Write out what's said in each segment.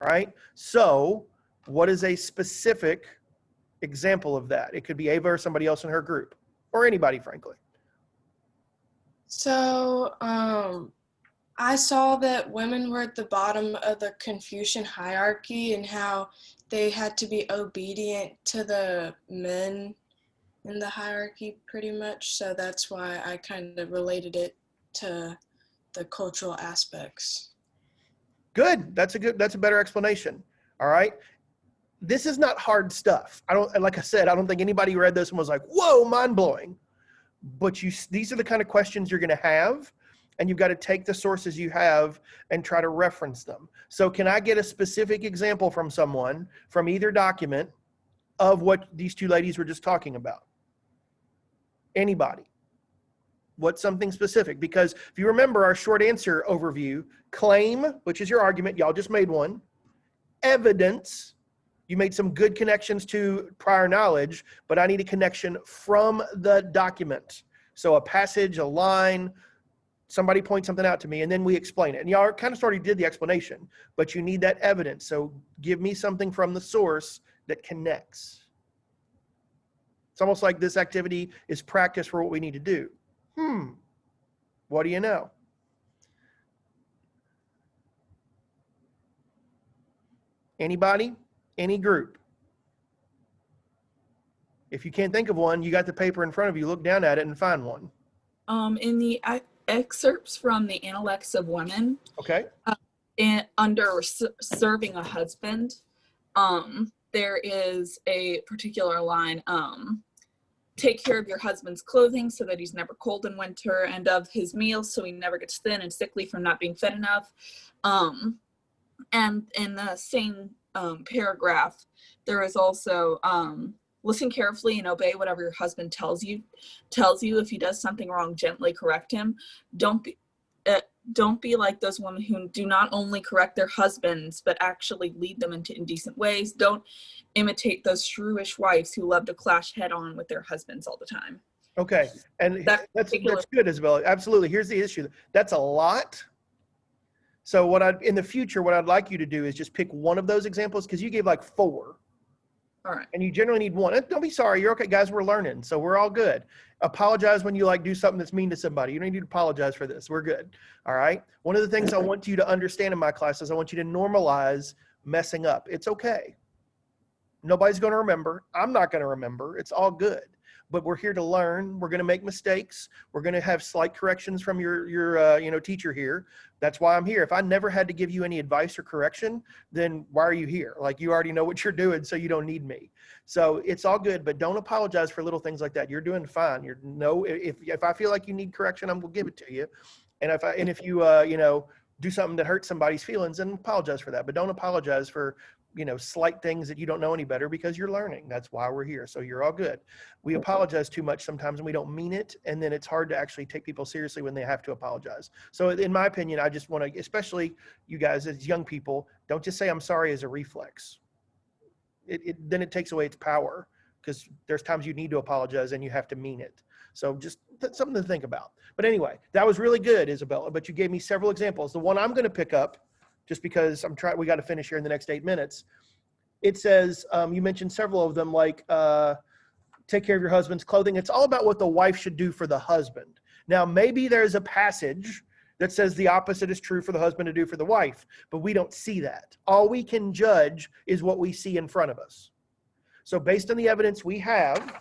right? So what is a specific example of that? It could be Ava or somebody else in her group, or anybody, frankly. So, I saw that women were at the bottom of the Confucian hierarchy and how they had to be obedient to the men in the hierarchy pretty much. So that's why I kind of related it to the cultural aspects. Good. That's a better explanation. All right. This is not hard stuff. Like I said, I don't think anybody read this and was like, whoa, mind blowing. But these are the kind of questions you're going to have, and you've got to take the sources you have and try to reference them. So can I get a specific example from someone from either document of what these two ladies were just talking about? Anybody? What's something specific? Because if you remember our short answer overview, claim, which is your argument, y'all just made one. Evidence, you made some good connections to prior knowledge, but I need a connection from the document. So a passage, a line, somebody points something out to me, and then we explain it. And y'all kind of already did the explanation, but you need that evidence. So give me something from the source that connects. It's almost like this activity is practice for what we need to do. What do you know? Anybody? Any group? If you can't think of one, you got the paper in front of you, look down at it and find one. In the excerpts from the Intellects of Women, okay, under serving a husband, there is a particular line, take care of your husband's clothing so that he's never cold in winter, and of his meals so he never gets thin and sickly from not being fed enough. And in the same paragraph, there is also listen carefully and obey whatever your husband tells you. If he does something wrong, gently correct him. Don't be like those women who do not only correct their husbands, but actually lead them into indecent ways. Don't imitate those shrewish wives who love to clash head on with their husbands all the time. Okay, and that's good, Isabella. Absolutely. Here's the issue. That's a lot. So in the future, what I'd like you to do is just pick one of those examples, because you gave like 4. All right. And you generally need one. Don't be sorry. You're okay, guys. We're learning, so we're all good. Apologize when you do something that's mean to somebody. You don't need to apologize for this. We're good. All right. One of the things I want you to understand in my class is I want you to normalize messing up. It's okay. Nobody's going to remember. I'm not going to remember. It's all good. But we're here to learn. We're going to make mistakes. We're going to have slight corrections from your teacher here. That's why I'm here. If I never had to give you any advice or correction, then why are you here? Like, you already know what you're doing, so you don't need me. So it's all good, but don't apologize for little things like that. You're doing fine. If I feel like you need correction, I'm going to give it to you. And if you do something that hurts somebody's feelings, then apologize for that. But don't apologize for slight things that you don't know any better, because you're learning. That's why we're here. So you're all good. We apologize too much sometimes and we don't mean it. And then it's hard to actually take people seriously when they have to apologize. So in my opinion, I just want to, especially you guys as young people, don't just say I'm sorry as a reflex. Then it takes away its power, because there's times you need to apologize and you have to mean it. So just something to think about. But anyway, that was really good, Isabella, but you gave me several examples. The one I'm going to pick up, just because we got to finish here in the next 8 minutes. It says, you mentioned several of them, like take care of your husband's clothing. It's all about what the wife should do for the husband. Now, maybe there's a passage that says the opposite is true for the husband to do for the wife, but we don't see that. All we can judge is what we see in front of us. So based on the evidence we have,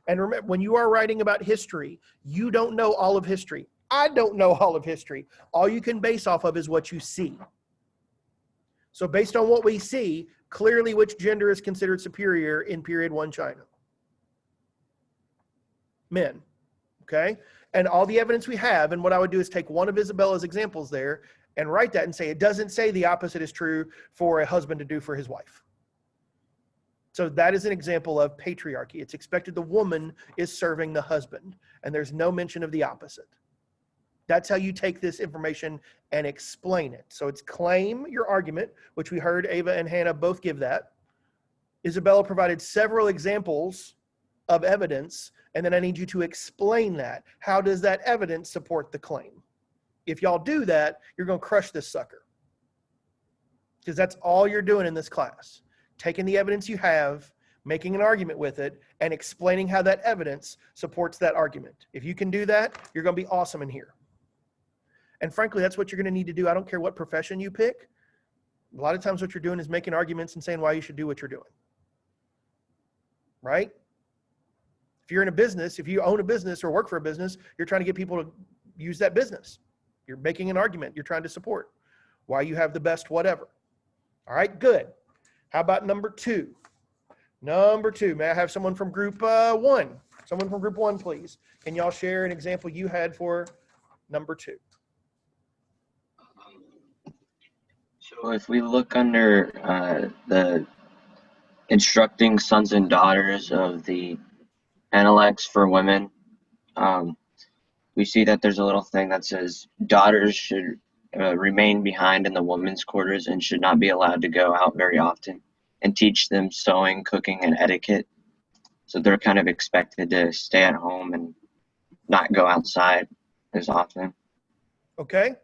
and remember, when you are writing about history, you don't know all of history. I don't know all of history. All you can base off of is what you see. So based on what we see, clearly which gender is considered superior in period 1 China? Men. Okay? And all the evidence we have, and what I would do is take one of Isabella's examples there and write that and say, it doesn't say the opposite is true for a husband to do for his wife. So that is an example of patriarchy. It's expected the woman is serving the husband, and there's no mention of the opposite. That's how you take this information and explain it. So it's claim your argument, which we heard Ava and Hannah both give that. Isabella provided several examples of evidence, and then I need you to explain that. How does that evidence support the claim? If y'all do that, you're going to crush this sucker. because that's all you're doing in this class. Taking the evidence you have, making an argument with it, and explaining how that evidence supports that argument. If you can do that, you're going to be awesome in here. And frankly, that's what you're going to need to do. I don't care what profession you pick. A lot of times what you're doing is making arguments and saying why you should do what you're doing. Right? If you're in a business, if you own a business or work for a business, you're trying to get people to use that business. You're making an argument. You're trying to support why you have the best whatever. All right, good. How about number 2? Number 2, may I have someone from group 1? Someone from group 1, please. Can y'all share an example you had for number 2? So if we look under the instructing sons and daughters of the Analects for women, we see that there's a little thing that says daughters should remain behind in the women's quarters and should not be allowed to go out very often, and teach them sewing, cooking, and etiquette. So they're kind of expected to stay at home and not go outside as often. Okay,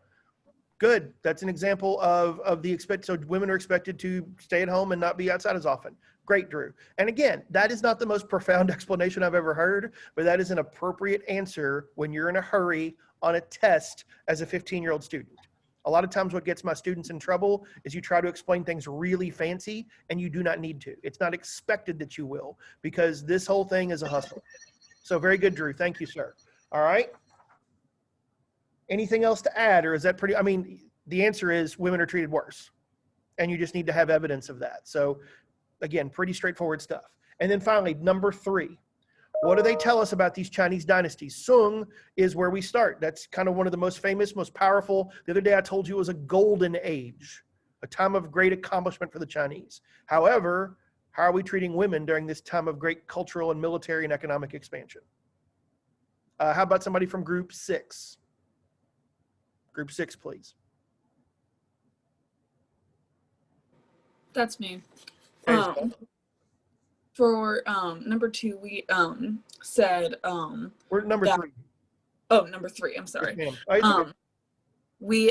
good. That's an example of the so women are expected to stay at home and not be outside as often. Great, Drew. And again, that is not the most profound explanation I've ever heard, but that is an appropriate answer when you're in a hurry on a test as a 15-year-old student. A lot of times what gets my students in trouble is you try to explain things really fancy and you do not need to. It's not expected that you will, because this whole thing is a hustle. So very good, Drew. Thank you, sir. All right. Anything else to add, or is that pretty, I mean, the answer is women are treated worse and you just need to have evidence of that. So again, pretty straightforward stuff. And then finally, number 3. What do they tell us about these Chinese dynasties? Sung is where we start. That's kind of one of the most famous, most powerful. The other day I told you it was a golden age, a time of great accomplishment for the Chinese. However, how are we treating women during this time of great cultural and military and economic expansion? How about somebody from group 6? Group 6, please. That's me. There's For number 2, we said we're at number 3. Oh, number 3. I'm sorry. Yes, ma'am. We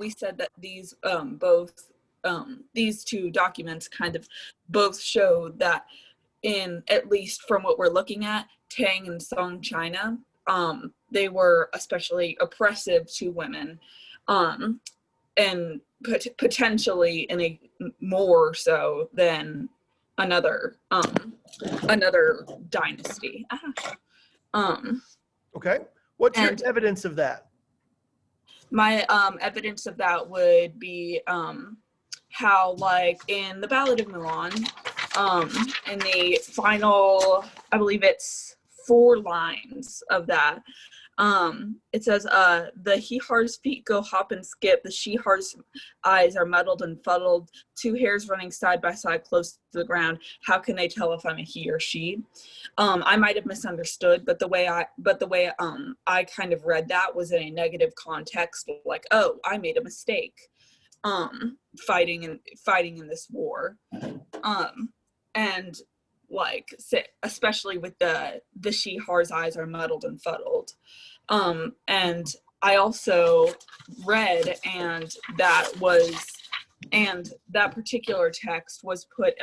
said that these these 2 documents kind of both show that, in at least from what we're looking at, Tang and Song China, they were especially oppressive to women, and potentially in a more so than another dynasty. Okay. What's your and- evidence of that? My evidence of that would be how, like, in the Ballad of Mulan, in the final, I believe it's 4 lines of that, it says, the he-har's feet go hop and skip, the she-har's eyes are muddled and fuddled, 2 hairs running side by side close to the ground, how can they tell if I'm a he or she? I might have misunderstood, but the way I kind of read that was in a negative context, like, oh, I made a mistake fighting in this war, and like, especially with the she-har's eyes are muddled and fuddled. And I also read, and that particular text was put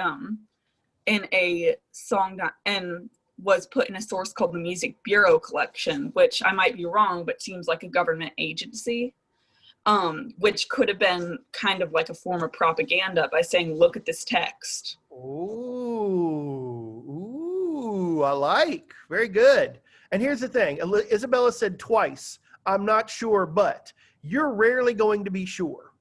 in a song and was put in a source called the Music Bureau Collection, which I might be wrong, but seems like a government agency, which could have been kind of like a form of propaganda by saying, look at this text. Ooh, I like. Very good. And here's the thing. Isabella said twice, I'm not sure, but you're rarely going to be sure.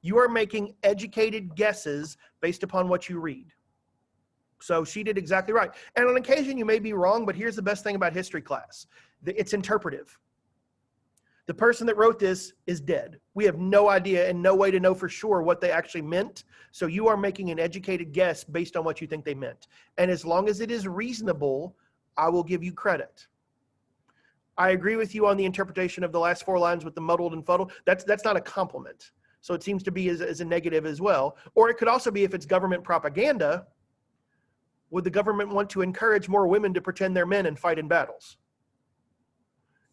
You are making educated guesses based upon what you read. So she did exactly right. And on occasion, you may be wrong, but here's the best thing about history class. It's interpretive. The person that wrote this is dead. We have no idea and no way to know for sure what they actually meant. So you are making an educated guess based on what you think they meant. And as long as it is reasonable, I will give you credit. I agree with you on the interpretation of the last 4 lines with the muddled and fuddled. That's not a compliment. So it seems to be as a negative as well. Or it could also be, if it's government propaganda, would the government want to encourage more women to pretend they're men and fight in battles?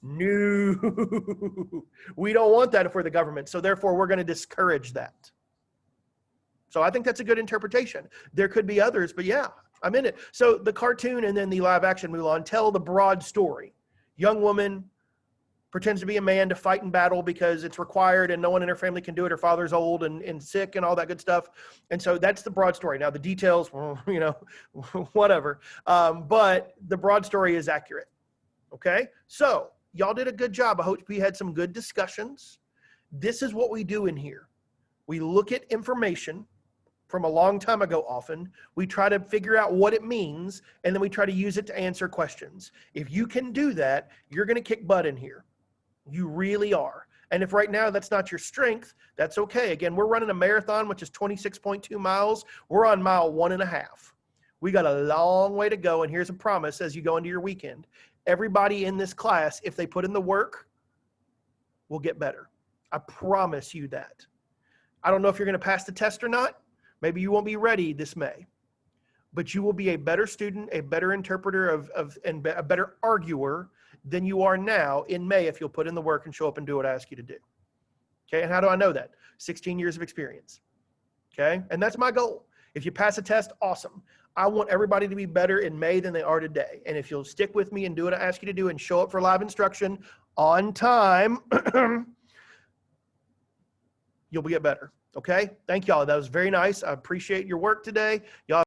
No, we don't want that if we're the government. So therefore, we're going to discourage that. So I think that's a good interpretation. There could be others, but yeah, I'm in it. So the cartoon and then the live action Mulan tell the broad story. Young woman pretends to be a man to fight in battle because it's required and no one in her family can do it. Her father's old and sick and all that good stuff. And so that's the broad story. Now the details, well, you know, whatever. But the broad story is accurate. Okay. So y'all did a good job. I hope we had some good discussions. This is what we do in here. We look at information from a long time ago often. We try to figure out what it means, and then we try to use it to answer questions. If you can do that, you're going to kick butt in here. You really are. And if right now that's not your strength, that's okay. Again, we're running a marathon, which is 26.2 miles. We're on mile 1.5. We got a long way to go, and here's a promise as you go into your weekend. Everybody in this class, if they put in the work, will get better. I promise you that. I don't know if you're going to pass the test or not. Maybe you won't be ready this May, but you will be a better student, a better interpreter and a better arguer than you are now in May if you'll put in the work and show up and do what I ask you to do. Okay, and how do I know that? 16 years of experience. Okay, and that's my goal. If you pass a test, awesome. I want everybody to be better in May than they are today. And if you'll stick with me and do what I ask you to do and show up for live instruction on time, you'll get better. Okay, thank y'all. That was very nice. I appreciate your work today. Y'all